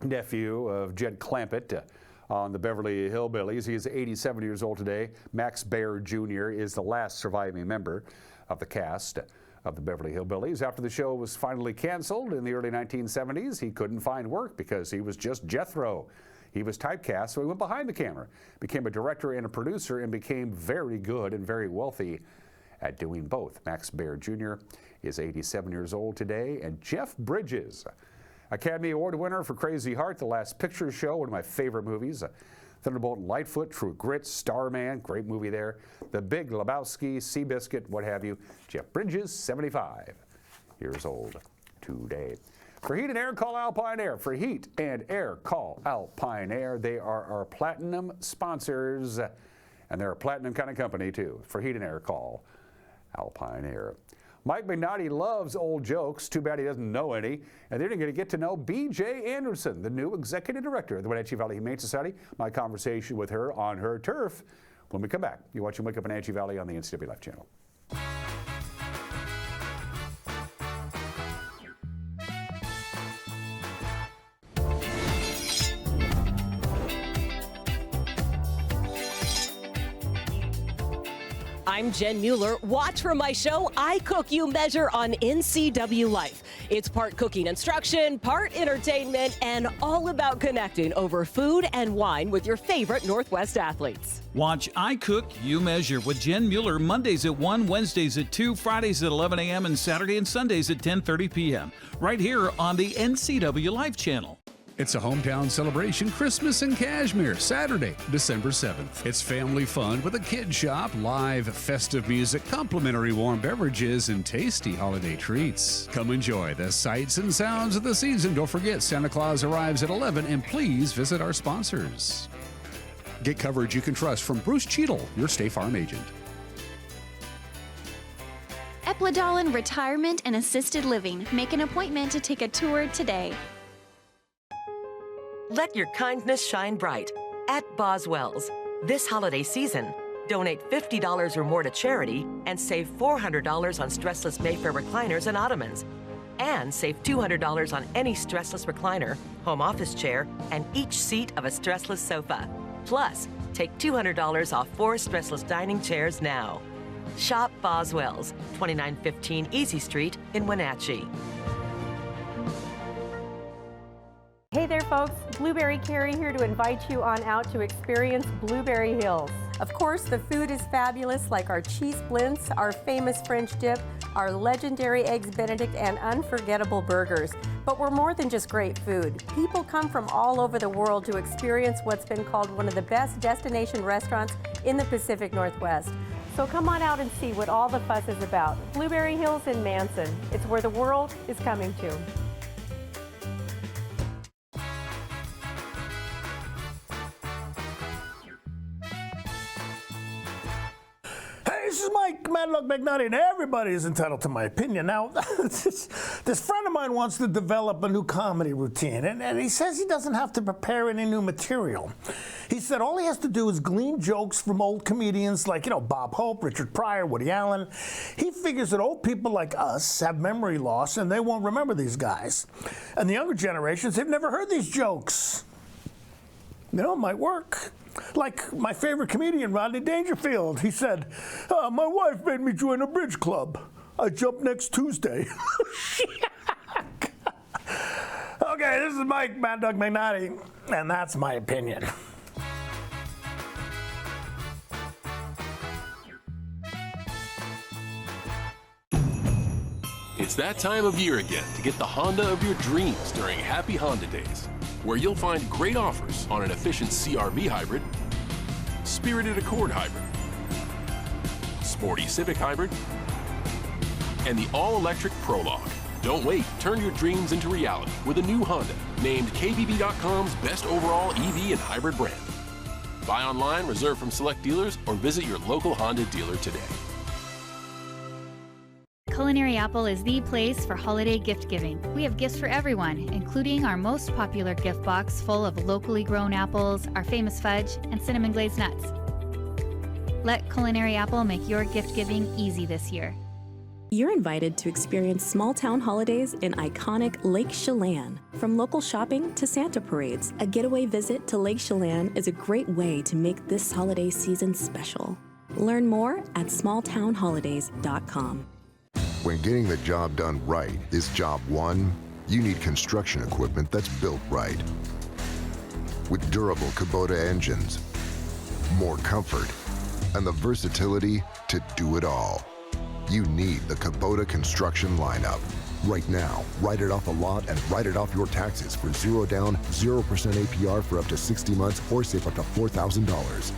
nephew of Jed Clampett on the Beverly Hillbillies. He is 87 years old today. Max Baer Jr. is the last surviving member of the cast of the Beverly Hillbillies. After the show was finally canceled in the early 1970s, he couldn't find work because he was just Jethro. He was typecast, so he went behind the camera, became a director and a producer, and became very good and very wealthy at doing both. Max Baer Jr. is 87 years old today, and Jeff Bridges, Academy Award winner for Crazy Heart, The Last Picture Show, one of my favorite movies. Thunderbolt and Lightfoot, True Grit, Starman, great movie there. The Big Lebowski, Seabiscuit, what have you. Jeff Bridges, 75 years old today. For Heat and Air, call Alpine Air. For Heat and Air, call Alpine Air. They are our platinum sponsors, and they're a platinum kind of company, too. For Heat and Air, call Alpine Air. Mike McNaughty loves old jokes. Too bad he doesn't know any. And they're going to get to know B.J. Anderson, the new executive director of the Wenatchee Valley Humane Society. My conversation with her on her turf when we come back. You're watching Wake Up Wenatchee Valley on the NCWLIFE channel. I'm Jen Mueller. Watch for my show, I Cook, You Measure on NCWLIFE. It's part cooking instruction, part entertainment, and all about connecting over food and wine with your favorite Northwest athletes. Watch I Cook, You Measure with Jen Mueller Mondays at 1, Wednesdays at 2, Fridays at 11 a.m., and Saturday and Sundays at 10:30 p.m. right here on the NCWLIFE channel. It's a hometown celebration, Christmas in Cashmere, Saturday, December 7th. It's family fun with a kid shop, live festive music, complimentary warm beverages, and tasty holiday treats. Come enjoy the sights and sounds of the season. Don't forget, Santa Claus arrives at 11, and please visit our sponsors. Get coverage you can trust from Bruce Cheadle, your State Farm agent. Eplidolin Retirement and Assisted Living. Make an appointment to take a tour today. Let your kindness shine bright at Boswell's. This holiday season, donate $50 or more to charity and save $400 on stressless Mayfair recliners and ottomans. And save $200 on any stressless recliner, home office chair, and each seat of a stressless sofa. Plus, take $200 off 4 stressless dining chairs now. Shop Boswell's, 2915 Easy Street in Wenatchee. Hey there folks, Blueberry Carrie here to invite you on out to experience Blueberry Hills. Of course, the food is fabulous, like our cheese splints, our famous French dip, our legendary Eggs Benedict, and unforgettable burgers. But we're more than just great food. People come from all over the world to experience what's been called one of the best destination restaurants in the Pacific Northwest. So come on out and see what all the fuss is about. Blueberry Hills in Manson. It's where the world is coming to. This is Mike Mad Dog McNaughty, and everybody is entitled to my opinion. Now, this friend of mine wants to develop a new comedy routine, and he says he doesn't have to prepare any new material. He said all he has to do is glean jokes from old comedians like, Bob Hope, Richard Pryor, Woody Allen. He figures that old people like us have memory loss, and they won't remember these guys. And the younger generations, they've never heard these jokes. It might work. Like my favorite comedian, Rodney Dangerfield. He said, my wife made me join a bridge club. I jump next Tuesday. Okay, this is Mike Mad Dog McNaughty, and that's my opinion. It's that time of year again to get the Honda of your dreams during Happy Honda Days, where you'll find great offers on an efficient CR-V hybrid, spirited Accord hybrid, sporty Civic hybrid, and the all-electric Prologue. Don't wait, turn your dreams into reality with a new Honda, named KBB.com's best overall EV and hybrid brand. Buy online, reserve from select dealers, or visit your local Honda dealer today. Culinary Apple is the place for holiday gift giving. We have gifts for everyone, including our most popular gift box full of locally grown apples, our famous fudge, and cinnamon glazed nuts. Let Culinary Apple make your gift giving easy this year. You're invited to experience small town holidays in iconic Lake Chelan. From local shopping to Santa parades, a getaway visit to Lake Chelan is a great way to make this holiday season special. Learn more at smalltownholidays.com. When getting the job done right is job one, you need construction equipment that's built right. With durable Kubota engines, more comfort, and the versatility to do it all. You need the Kubota construction lineup. Right now, write it off a lot and write it off your taxes for 0 down, 0% APR for up to 60 months or save up to $4,000.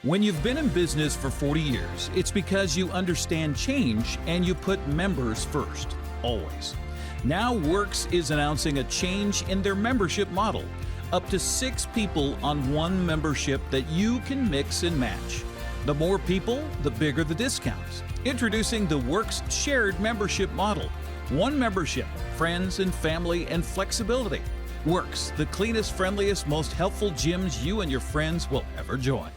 When you've been in business for 40 years, it's because you understand change and you put members first, always. Now Works is announcing a change in their membership model. Up to 6 people on one membership that you can mix and match. The more people, the bigger the discounts. Introducing the Works shared membership model. One membership, friends and family and flexibility. Works, the cleanest, friendliest, most helpful gyms you and your friends will ever join.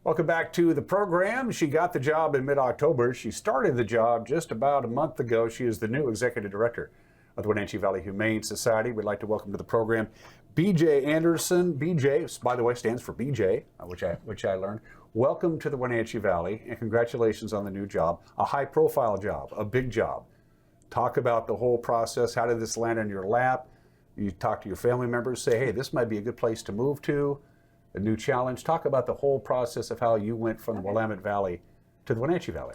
Welcome back to the program. She got the job in mid-October. She started the job just about a month ago. She is the new executive director of the Wenatchee Valley Humane Society. We'd like to welcome to the program BJ Anderson. BJ, by the way, stands for BJ, which I learned. Welcome to the Wenatchee Valley, and congratulations on the new job. A high-profile job, a big job. Talk about the whole process. How did this land in your lap? You talk to your family members, say, hey, this might be a good place to move to. A new challenge. Talk about the whole process of how you went from the Willamette Valley to the Wenatchee Valley.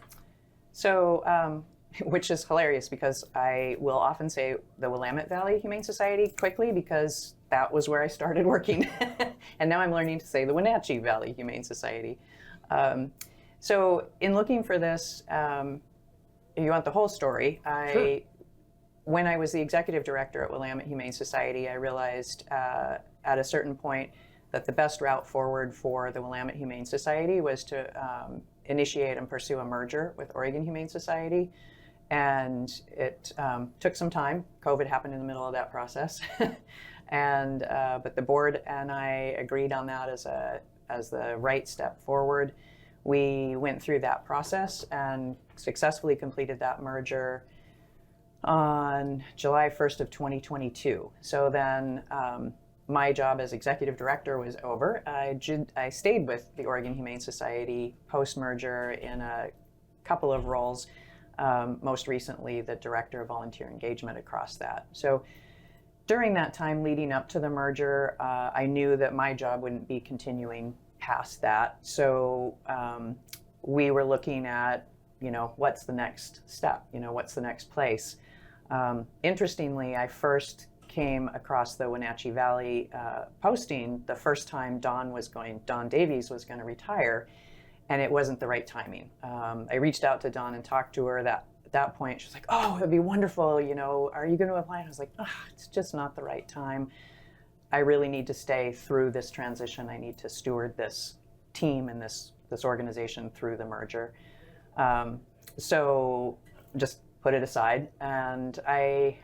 So, which is hilarious because I will often say the Willamette Valley Humane Society quickly because that was where I started working. And now I'm learning to say the Wenatchee Valley Humane Society. So in looking for this, you want the whole story. Sure. When I was the executive director at Willamette Humane Society, I realized at a certain point that the best route forward for the Willamette Humane Society was to initiate and pursue a merger with Oregon Humane Society. And it took some time. COVID happened in the middle of that process. But the board and I agreed on that as the right step forward. We went through that process and successfully completed that merger on July 1st of 2022. So then my job as executive director was over. I stayed with the Oregon Humane Society post-merger in a couple of roles, most recently the director of volunteer engagement across that. So during that time leading up to the merger, I knew that my job wouldn't be continuing past that. So we were looking at, what's the next step? What's the next place? Interestingly, I first came across the Wenatchee Valley posting the first time Dawn Davies was going to retire, and it wasn't the right timing. I reached out to Dawn and talked to her. At that point, she was like, "Oh, it'd be wonderful. Are you going to apply?" And I was like, "It's just not the right time. I really need to stay through this transition. I need to steward this team and this organization through the merger." So just put it aside, and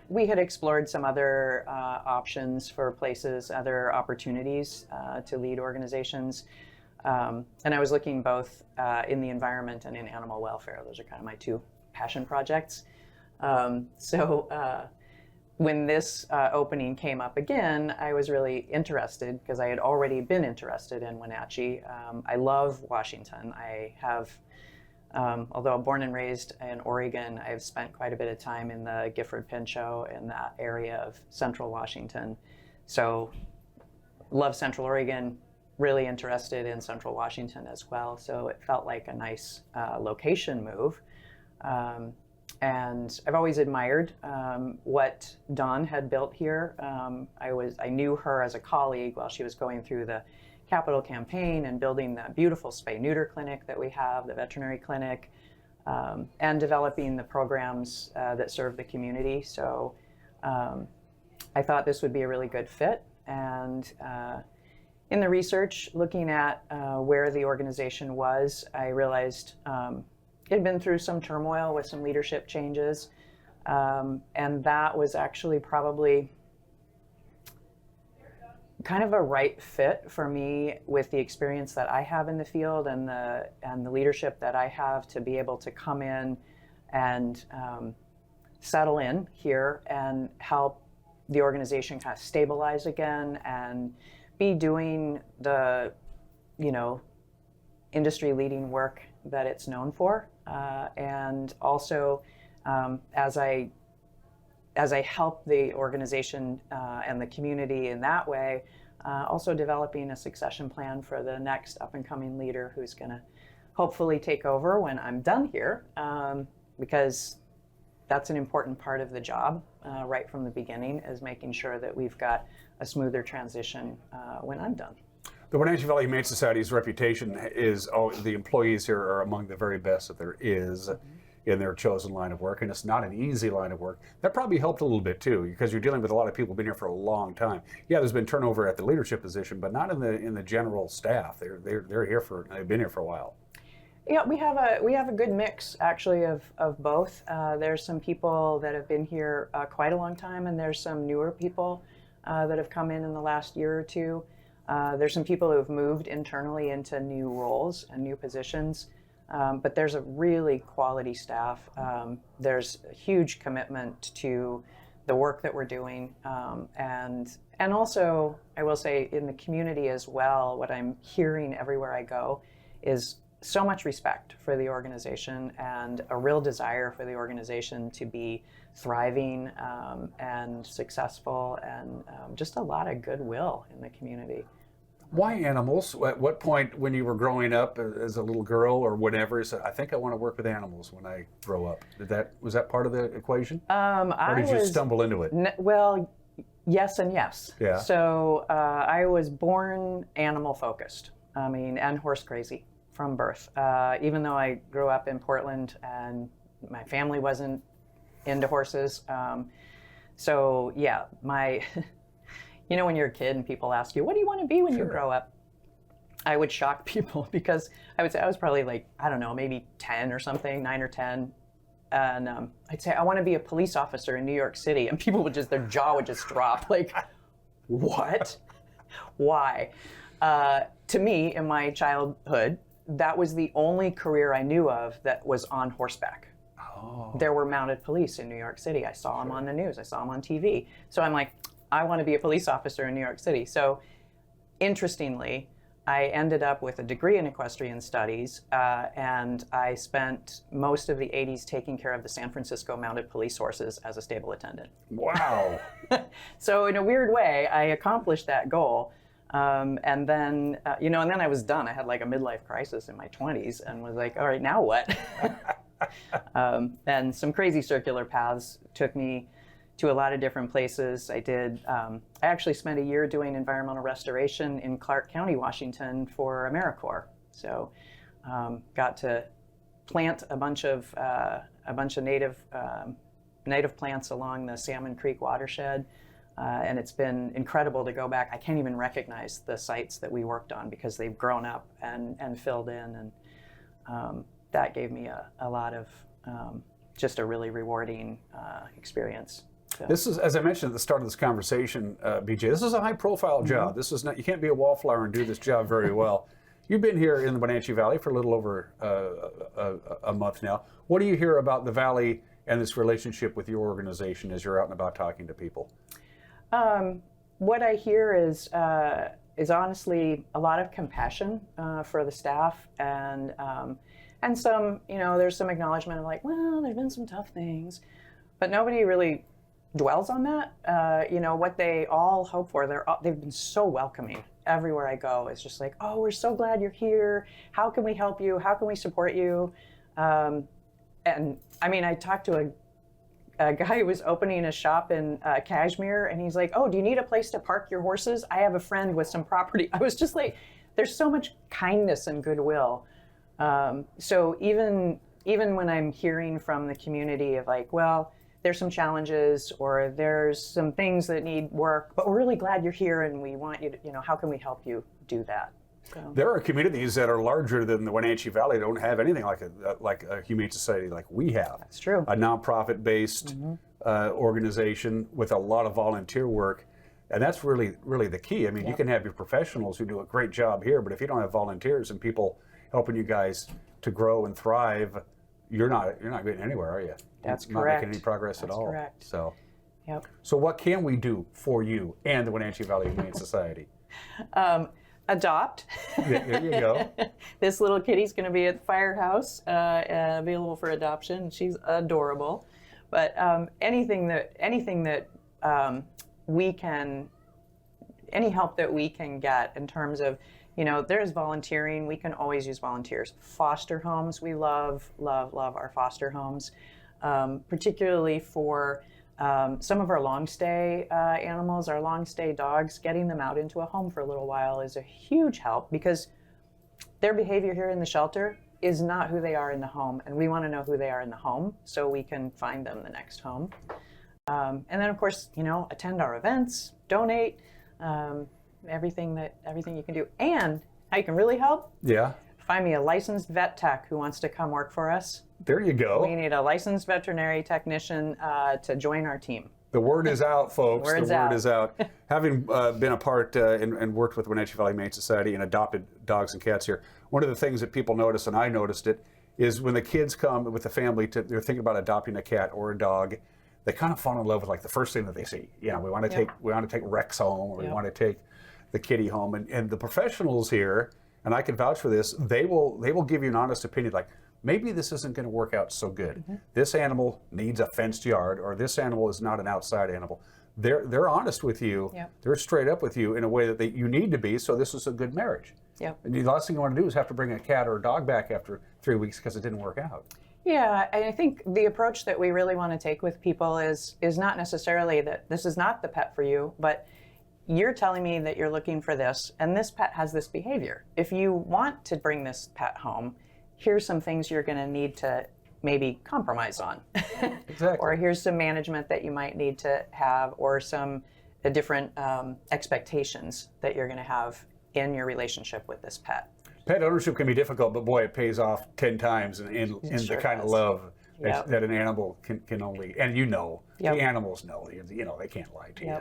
we had explored some other options for places, other opportunities to lead organizations, and I was looking both in the environment and in animal welfare. Those are kind of my two passion projects. When this opening came up again, I was really interested because I had already been interested in Wenatchee. I love Washington. I have although I'm born and raised in Oregon, I've spent quite a bit of time in the Gifford-Pinchot and that area of central Washington. So love Central Oregon, really interested in central Washington as well. So it felt like a nice location move. And I've always admired what Dawn had built here. I knew her as a colleague while she was going through the capital campaign and building that beautiful spay-neuter clinic that we have, the veterinary clinic, and developing the programs that serve the community. So I thought this would be a really good fit. And in the research, looking at where the organization was, I realized it had been through some turmoil with some leadership changes. And that was actually probably kind of a right fit for me with the experience that I have in the field and the leadership that I have to be able to come in and settle in here and help the organization kind of stabilize again and be doing the, industry leading work that it's known for. And also, as I help the organization and the community in that way, also developing a succession plan for the next up-and-coming leader who's going to hopefully take over when I'm done here, because that's an important part of the job right from the beginning, is making sure that we've got a smoother transition when I'm done. The Wenatchee Valley Humane Society's reputation is, the employees here are among the very best that there is in their chosen line of work, and it's not an easy line of work. That probably helped a little bit too, because you're dealing with a lot of people who've been here for a long time. Yeah, there's been turnover at the leadership position, but not in the general staff. They've been here for a while. Yeah, we have a good mix actually of both. There's some people that have been here quite a long time, and there's some newer people that have come in the last year or two. There's some people who have moved internally into new roles and new positions, but there's a really quality staff. There's a huge commitment to the work that we're doing, and also, I will say, in the community as well, what I'm hearing everywhere I go is so much respect for the organization and a real desire for the organization to be thriving and successful, and just a lot of goodwill in the community. Why animals? At what point when you were growing up as a little girl or whatever, you said, I think I want to work with animals when I grow up? Was that part of the equation? Or did you stumble into it? Well, yes and yes. Yeah. So I was born animal focused, and horse crazy from birth. Even though I grew up in Portland and my family wasn't into horses. So yeah, when you're a kid and people ask you, what do you want to be when you grow up? I would shock people because I would say I was probably maybe 10 or something, 9 or 10. And I'd say, I want to be a police officer in New York City. And people their jaw would just drop. Like, what? Why? To me, in my childhood, that was the only career I knew of that was on horseback. Oh. There were mounted police in New York City. I saw them on the news. I saw them on TV. So I'm like, I want to be a police officer in New York City. So interestingly, I ended up with a degree in equestrian studies, and I spent most of the 80s taking care of the San Francisco mounted police horses as a stable attendant. Wow. So in a weird way, I accomplished that goal. And then I was done. I had like a midlife crisis in my 20s and was like, all right, now what? And some crazy circular paths took me to a lot of different places. I actually spent a year doing environmental restoration in Clark County, Washington for AmeriCorps. So got to plant a bunch of native plants along the Salmon Creek watershed. And it's been incredible to go back. I can't even recognize the sites that we worked on because they've grown up and filled in. And that gave me a lot of just a really rewarding experience. So. This is, as I mentioned at the start of this conversation, BJ, this is a high-profile job. This is not, you can't be a wallflower and do this job very well. You've been here in the Wenatchee Valley for a little over a month now. What do you hear about the Valley and this relationship with your organization as you're out and about talking to people? What I hear is honestly a lot of compassion for the staff, and some, there's some acknowledgement of like, well, there's been some tough things, but nobody really dwells on that. What they all hope for, they've been so welcoming everywhere I go. It's just like, oh, we're so glad you're here. How can we help you? How can we support you? And I talked to a guy who was opening a shop in Kashmir, and he's like, oh, do you need a place to park your horses? I have a friend with some property. I was just like, there's so much kindness and goodwill. So even when I'm hearing from the community of like, well, there's some challenges or there's some things that need work, but we're really glad you're here and we want you to, you know, how can we help you do that? So. There are communities that are larger than the Wenatchee Valley that don't have anything like a humane society like we have. That's true. A nonprofit-based organization with a lot of volunteer work, and that's really the key. I mean, you can have your professionals who do a great job here, but if you don't have volunteers and people helping you guys to grow and thrive, you're not getting anywhere, are you? That's correct. Not making any progress at all. Correct. So. Yep. So what can we do for you and the Wenatchee Valley Humane Society? Adopt. There you go. This little kitty's going to be at the firehouse, available for adoption. She's adorable. But anything that we can, any help that we can get in terms of, you know, there's volunteering. We can always use volunteers. Foster homes, we love our foster homes, particularly for some of our long stay animals, our long stay dogs. Getting them out into a home for a little while is a huge help because their behavior here in the shelter is not who they are in the home, and we want to know who they are in the home so we can find them the next home. And then, of course, you know, attend our events, donate, everything you can do. And how you can really help? Yeah. Find me a licensed vet tech who wants to come work for us. There you go. We need a licensed veterinary technician to join our team. The word is out, folks. The word is out. Having been a part and worked with Wenatchee Valley Humane Society and adopted dogs and cats here, one of the things that people notice, and I noticed it, is when the kids come with the family, they're thinking about adopting a cat or a dog, they kind of fall in love with like the first thing that they see. You know, we want to take Rex home, or we want to take the kitty home, and the professionals here, and I can vouch for this, they will give you an honest opinion, like, maybe this isn't going to work out so good. This animal needs a fenced yard, or this animal is not an outside animal. They're honest with you. They're straight up with you in a way that you need to be, so this is a good marriage. And the last thing you want to do is have to bring a cat or a dog back after 3 weeks because it didn't work out. Yeah, and I think the approach that we really want to take with people is not necessarily that this is not the pet for you, but you're telling me that you're looking for this, and this pet has this behavior. If you want to bring this pet home, here's some things you're going to need to maybe compromise on. Exactly. Or here's some management that you might need to have, or some different expectations that you're going to have in your relationship with this pet. Pet ownership can be difficult, but boy, it pays off 10 times in the kind of love that an animal can only, and you know, the animals know, you know, they can't lie to you.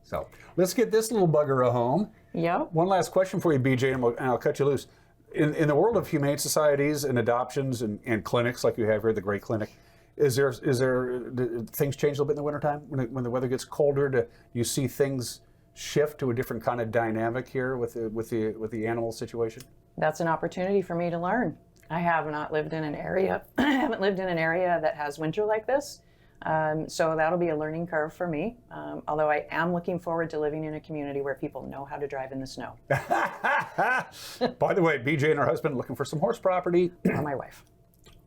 So let's get this little bugger a home. One last question for you, BJ, and I'll cut you loose. In the world of humane societies and adoptions and clinics like you have here, the Great Clinic, is there things change a little bit in the wintertime when the weather gets colder? Do you see things shift to a different kind of dynamic here with the animal situation? That's an opportunity for me to learn. I have not lived in an area. I haven't lived in an area that has winter like this. So that'll be a learning curve for me, although I am looking forward to living in a community where people know how to drive in the snow. By the way, BJ and her husband looking for some horse property. Or my wife.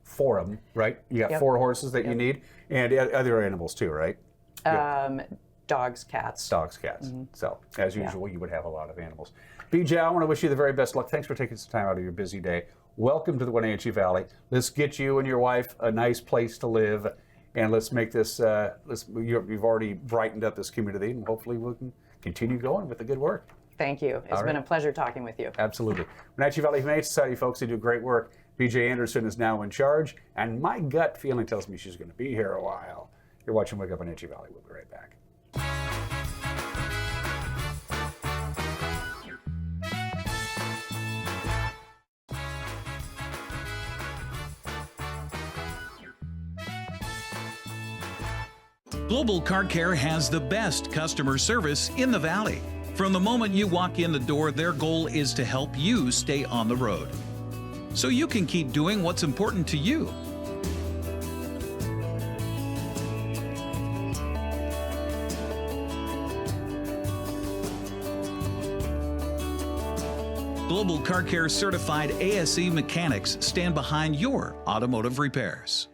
4 of them, right? You got 4 horses that you need, and other animals too, right? Dogs, cats. Dogs, cats. So, as usual, you would have a lot of animals. BJ, I want to wish you the very best luck. Thanks for taking some time out of your busy day. Welcome to the Wenatchee Valley. Let's get you and your wife a nice place to live. And let's make this, you've already brightened up this community, and hopefully we can continue going with the good work. Thank you. It's been a pleasure talking with you. Absolutely. Wenatchee Valley Humane Society, folks, they do great work. BJ Anderson is now in charge, and my gut feeling tells me she's going to be here a while. You're watching Wake Up Wenatchee Valley. We'll be right back. Global Car Care has the best customer service in the Valley. From the moment you walk in the door, their goal is to help you stay on the road, so you can keep doing what's important to you. Global Car Care certified ASE mechanics stand behind your automotive repairs.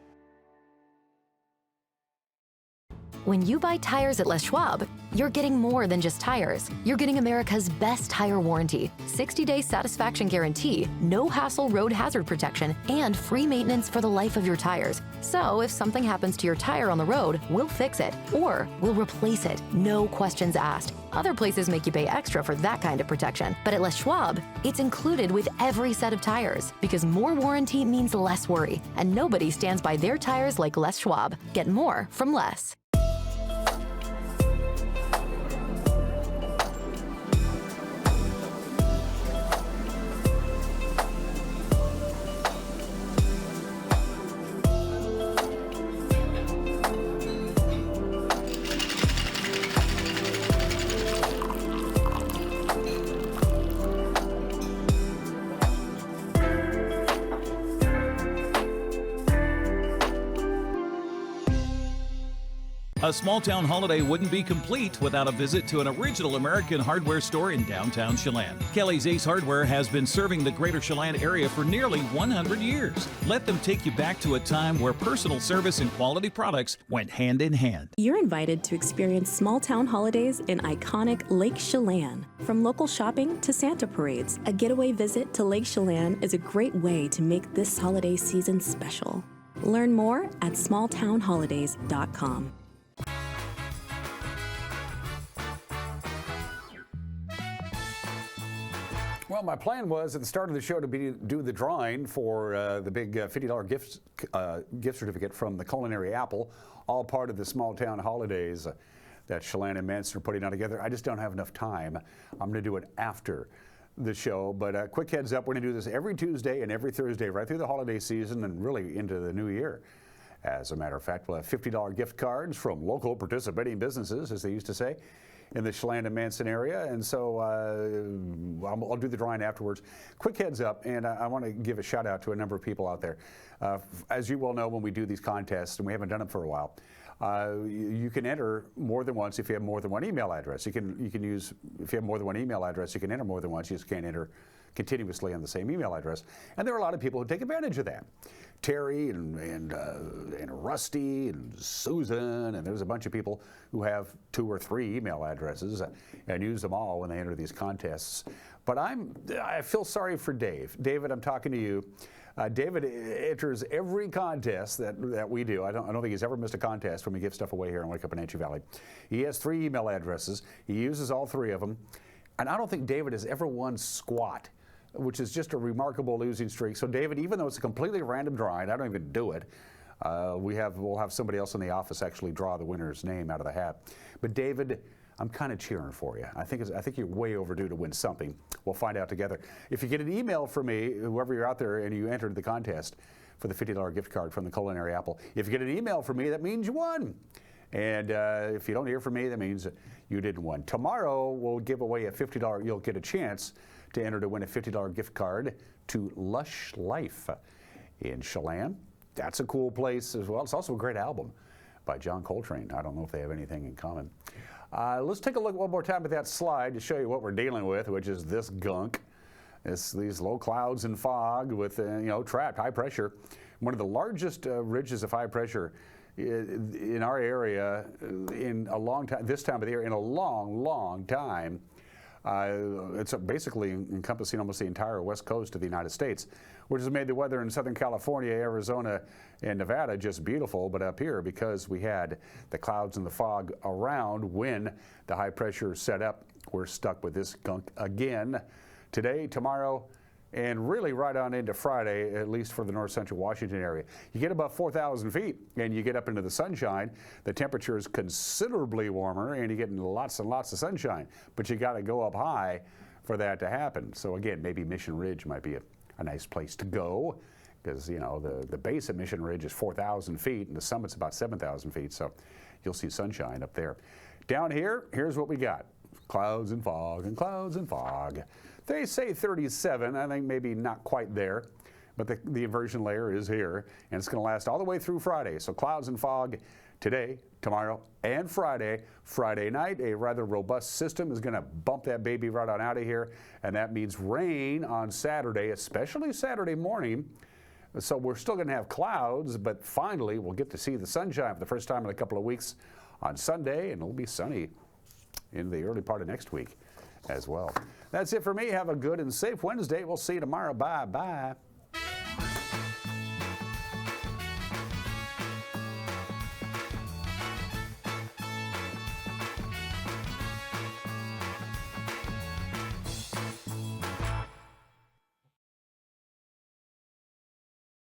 When you buy tires at Les Schwab, you're getting more than just tires. You're getting America's best tire warranty, 60-day satisfaction guarantee, no hassle road hazard protection, and free maintenance for the life of your tires. So if something happens to your tire on the road, we'll fix it, or we'll replace it, no questions asked. Other places make you pay extra for that kind of protection, but at Les Schwab, it's included with every set of tires, because more warranty means less worry, and nobody stands by their tires like Les Schwab. Get more from less. A small-town holiday wouldn't be complete without a visit to an original American hardware store in downtown Chelan. Kelly's Ace Hardware has been serving the greater Chelan area for nearly 100 years. Let them take you back to a time where personal service and quality products went hand in hand. You're invited to experience small-town holidays in iconic Lake Chelan. From local shopping to Santa parades, a getaway visit to Lake Chelan is a great way to make this holiday season special. Learn more at smalltownholidays.com. Well, my plan was at the start of the show to do the drawing for the big $50 gift certificate from the Culinary Apple, all part of the small town holidays that Chelan and Manson are putting on together. I just don't have enough time. I'm going to do it after the show, but quick heads up, we're going to do this every Tuesday and every Thursday right through the holiday season and really into the new year. As a matter of fact, we'll have $50 gift cards from local participating businesses, as they used to say, in the Chelan and Manson area, and so I'll do the drawing afterwards. Quick heads up, and I want to give a shout out to a number of people out there. As you well know, when we do these contests, and we haven't done them for a while, you can enter more than once if you have more than one email address. You can use, if you have more than one email address, you can enter more than once. You just can't enter continuously on the same email address. And there are a lot of people who take advantage of that. Terry and Rusty and Susan, and there's a bunch of people who have 2 or 3 email addresses and use them all when they enter these contests. But I feel sorry for Dave. David, I'm talking to you. David enters every contest that we do. I don't think he's ever missed a contest when we give stuff away here in Wake Up Wenatchee Valley. He has 3 email addresses. He uses all 3 of them. And I don't think David has ever won squat, which is just a remarkable losing streak. So David, even though it's a completely random drawing, I don't even do it. We'll have somebody else in the office actually draw the winner's name out of the hat. But David, I'm kind of cheering for you. I think you're way overdue to win something. We'll find out together. If you get an email from me, whoever you're out there, and you entered the contest for the $50 gift card from the Culinary Apple, if you get an email from me, that means you won. And if you don't hear from me, that means you didn't win. Tomorrow, we'll give away a $50, you'll get a chance to enter to win a $50 gift card to Lush Life in Chelan. That's a cool place as well. It's also a great album by John Coltrane. I don't know if they have anything in common. Let's take a look one more time at that slide to show you what we're dealing with, which is this gunk. These low clouds and fog with, trapped high pressure. One of the largest ridges of high pressure in our area in a long time, this time of the year, in a long, long time. It's basically encompassing almost the entire west coast of the United States, which has made the weather in Southern California, Arizona, and Nevada just beautiful. But up here, because we had the clouds and the fog around when the high pressure set up, we're stuck with this gunk again today, tomorrow, and really right on into Friday, at least for the north central Washington area. You get above 4,000 feet and you get up into the sunshine, the temperature is considerably warmer and you get lots and lots of sunshine, but you got to go up high for that to happen. So again, maybe Mission Ridge might be a nice place to go, because the base of Mission Ridge is 4,000 feet and the summit's about 7,000 feet, so you'll see sunshine up there. Down here, here's what we got. Clouds and fog and clouds and fog. They say 37, I think maybe not quite there, but the inversion layer is here, and it's going to last all the way through Friday. So clouds and fog today, tomorrow, and Friday. Friday night, a rather robust system is going to bump that baby right on out of here, and that means rain on Saturday, especially Saturday morning. So we're still going to have clouds, but finally we'll get to see the sunshine for the first time in a couple of weeks on Sunday, and it'll be sunny in the early part of next week as well. That's it for me. Have a good and safe Wednesday. We'll see you tomorrow. Bye-bye.